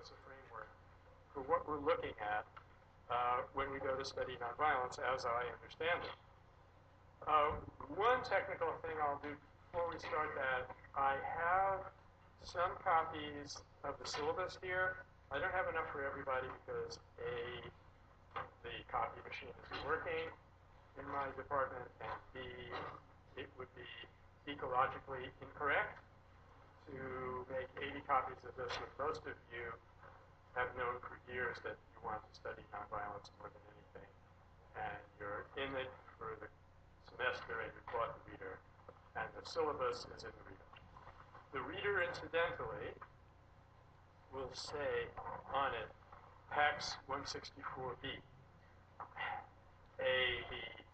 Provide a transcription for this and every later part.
us a framework for what we're looking at when we go to study nonviolence, as I understand it. One technical thing I'll do before we start that, I have some copies of the syllabus here. I don't have enough for everybody because A, the copy machine isn't working in my department, and B, it would be ecologically incorrect to make 80 copies of this when most of you have known for years that you want to study nonviolence more than anything, and you're in it for the semester and you bought the reader, and the syllabus is in the reader. The reader, incidentally, will say on it, PAX 164B.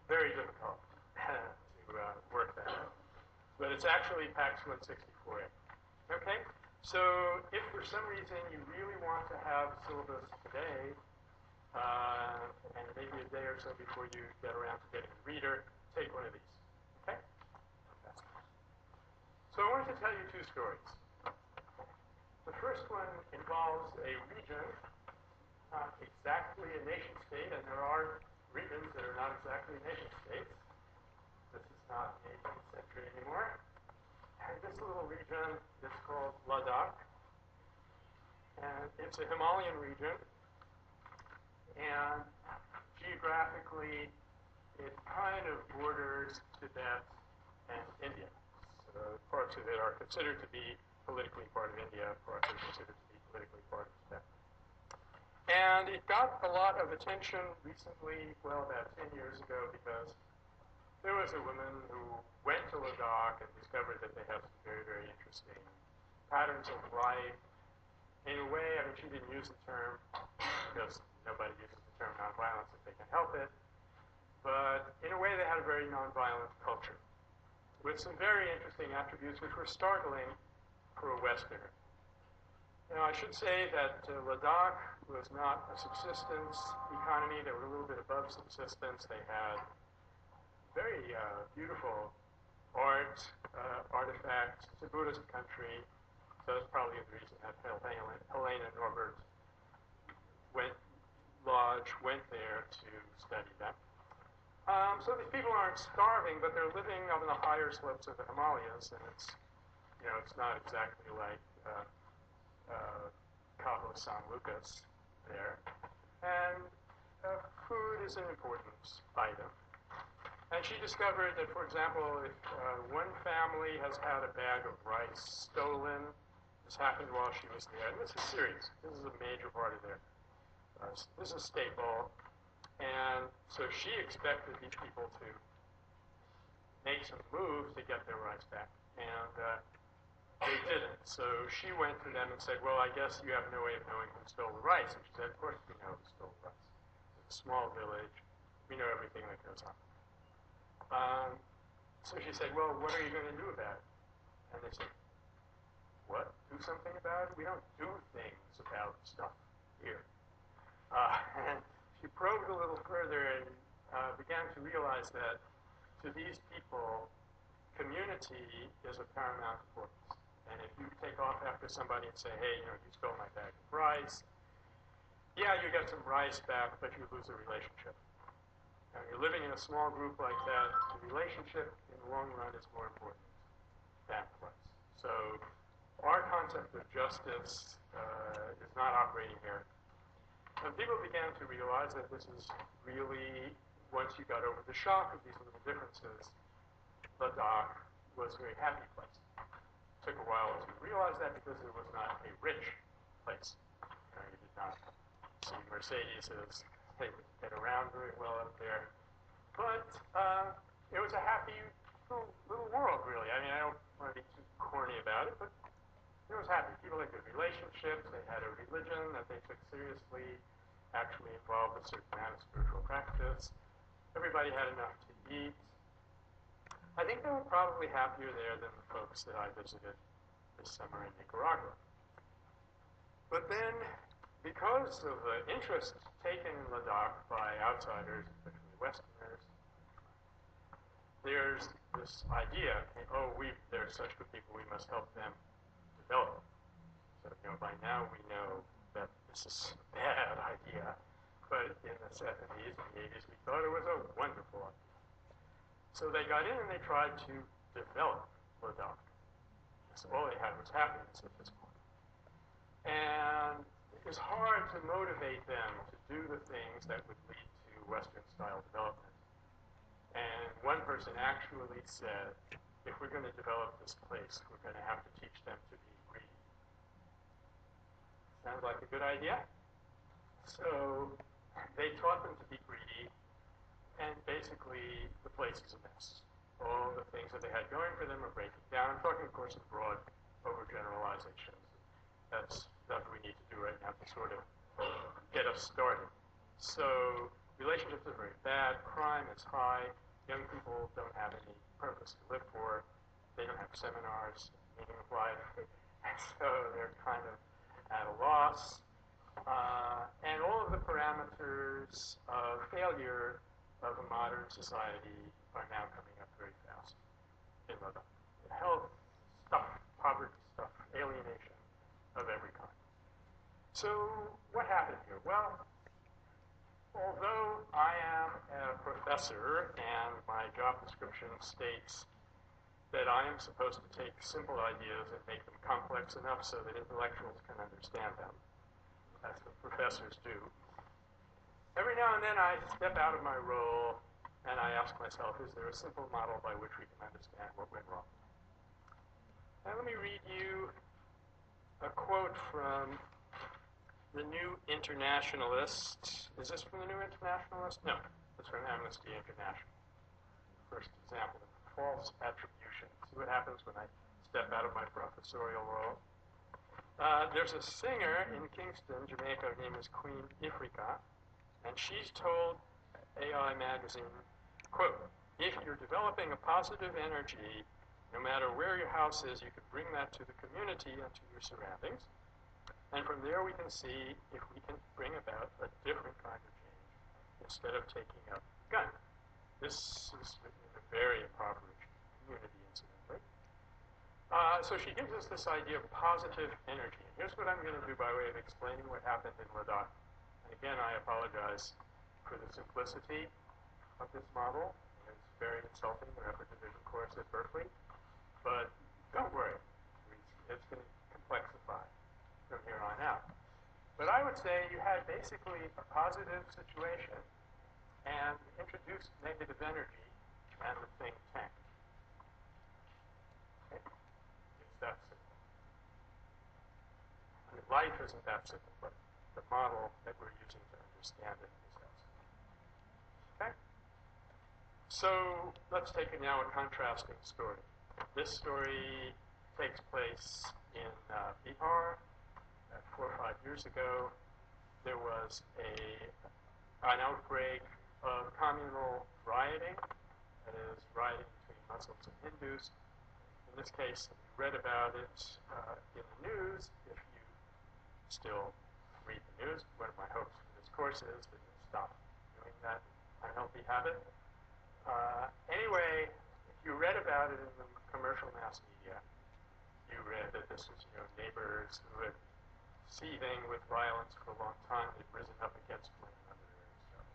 Very difficult to work that out. But it's actually PAX 164A. Okay? So if for some reason you really want to have syllabus today, and maybe a day or so before you get around to getting the reader, take one of these. Okay? So I wanted to tell you two stories. The first one involves a region, not exactly a nation state, and there are regions that are not exactly nation states. This is not the 18th century anymore. And this little region is called Ladakh, and it's a Himalayan region, and geographically it kind of borders Tibet and India. So parts of it are considered to be politically part of India, parts are considered to be politically part of Tibet. And it got a lot of attention recently, well, about 10 years ago, because there was a woman who went to Ladakh and discovered that they have some very, very interesting patterns of life. In a way, I mean, she didn't use the term because nobody uses the term nonviolence if they can help it. But in a way, they had a very nonviolent culture with some very interesting attributes which were startling for a Westerner. Now, I should say that Ladakh was not a subsistence economy. They were a little bit above subsistence. They had very beautiful art, artifacts. It's a Buddhist country, so that's probably the reason that Helena Norbert went there to study them. So these people aren't starving, but they're living on the higher slopes of the Himalayas, and it's not exactly like Cabo San Lucas there. And food is an important item. And she discovered that, for example, if one family has had a bag of rice stolen, this happened while she was there, and this is serious. This is a major part of their, this is a staple. And so she expected these people to make some moves to get their rights back. And they didn't. So she went to them and said, well, I guess you have no way of knowing who stole the rice. And she said, of course we know who stole the rice. It's a small village. We know everything that goes on. So she said, well, what are you going to do about it? And they said, what? Do something about it? We don't do things about stuff here. And she probed a little further and began to realize that to these people, community is of paramount importance. And if you take off after somebody and say, hey, you stole my bag of rice, yeah, you get some rice back, but you lose a relationship. Now, you're living in a small group like that, the relationship in the long run is more important than price. So our concept of justice is not operating here. And people began to realize that this is really, once you got over the shock of these little differences, Ladakh was a very happy place. It took a while to realize that because it was not a rich place. You did not see Mercedeses get around very well up there. But it was a happy little world, really. I mean, I don't want to be too corny about it, but it was happy. People had good relationships. They had a religion that they took seriously, actually involved a certain amount of spiritual practice. Everybody had enough to eat. I think they were probably happier there than the folks that I visited this summer in Nicaragua. But then, because of the interest taken in Ladakh by outsiders, especially Westerners, there's this idea, oh, they're such good people, we must help them develop. So, by now we know that this is a bad idea, but in the 70s and the 80s, we thought it was a wonderful idea. So they got in and they tried to develop Ladakh. So all they had was happiness at this point. And it was hard to motivate them to do the things that would lead to Western-style development. And one person actually said, if we're going to develop this place, we're going to have to teach them to be greedy. Sounds like a good idea? So they taught them to be greedy, and basically the place is a mess. All the things that they had going for them are breaking down. I'm talking, of course, in broad overgeneralizations. That's stuff we need to do right now to sort of get us started. So relationships are very bad. Crime is high. Young people don't have any purpose to live for. They don't have seminars, meaning of life. And so they're kind of at a loss. And all of the parameters of failure of a modern society are now coming up very fast in Ladakh. Health stuff, poverty stuff, alienation of every kind. So what happened here? Well, although I am a professor and my job description states that I am supposed to take simple ideas and make them complex enough so that intellectuals can understand them, that's what professors do. Every now and then I step out of my role and I ask myself, is there a simple model by which we can understand what went wrong? Now let me read you a quote from the New Internationalist. Is this from the New Internationalist? No, it's from Amnesty International. First example of false attribution. See what happens when I step out of my professorial role. There's a singer in Kingston, Jamaica, her name is Queen Ifrika, and she's told AI Magazine, quote, if you're developing a positive energy, no matter where your house is, you can bring that to the community and to your surroundings. And from there we can see if we can bring about a different kind of change instead of taking up a gun. This is written in a very impoverished community, incidentally. So she gives us this idea of positive energy. And here's what I'm going to do by way of explaining what happened in Ladakh. And again, I apologize for the simplicity of this model. It's very insulting. We have a division course at Berkeley. But don't worry. It's going to complexify from here on out. But I would say you had basically a positive situation and introduced negative energy and the thing tanked. Okay? It's that simple. I mean, life isn't that simple, but the model that we're using to understand it is that simple. Okay? So let's take now a contrasting story. This story takes place in Bihar. 4 or 5 years ago, there was an outbreak of communal rioting, that is, rioting between Muslims and Hindus. In this case, you read about it in the news. If you still read the news, one of my hopes for this course is that you'll stop doing that unhealthy habit. Anyway, if you read about it in the commercial mass media, you read that this was, neighbors who had seething with violence for a long time. They'd risen up against one another and stuff.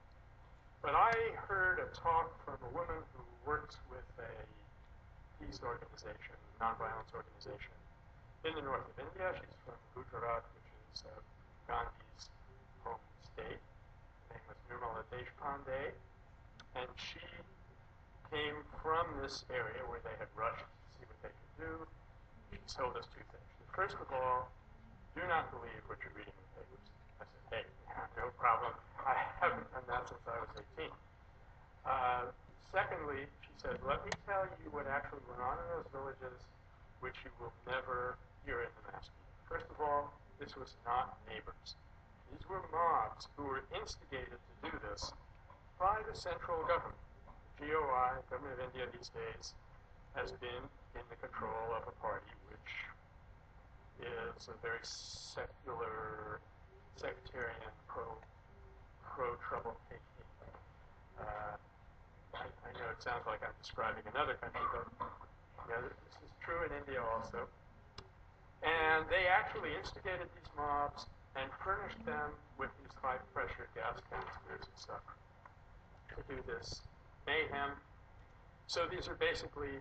But I heard a talk from a woman who works with a peace organization, nonviolence organization, in the north of India. She's from Gujarat, which is Gandhi's home state. Her name was Nirmala Deshpande. And she came from this area where they had rushed to see what they could do. She told us two things. First of all, do not believe what you're reading in the papers. I said, hey, no problem. I haven't done that since I was 18. Secondly, she said, let me tell you what actually went on in those villages, which you will never hear in the mass media. First of all, this was not neighbors. These were mobs who were instigated to do this by the central government. The GOI, Government of India these days, has been in the control of a party which is a very secular, sectarian, pro-trouble taking. I know it sounds like I'm describing another country, but this is true in India also. And they actually instigated these mobs. and furnished them with these high-pressure gas canisters and stuff to do this mayhem. So these are basically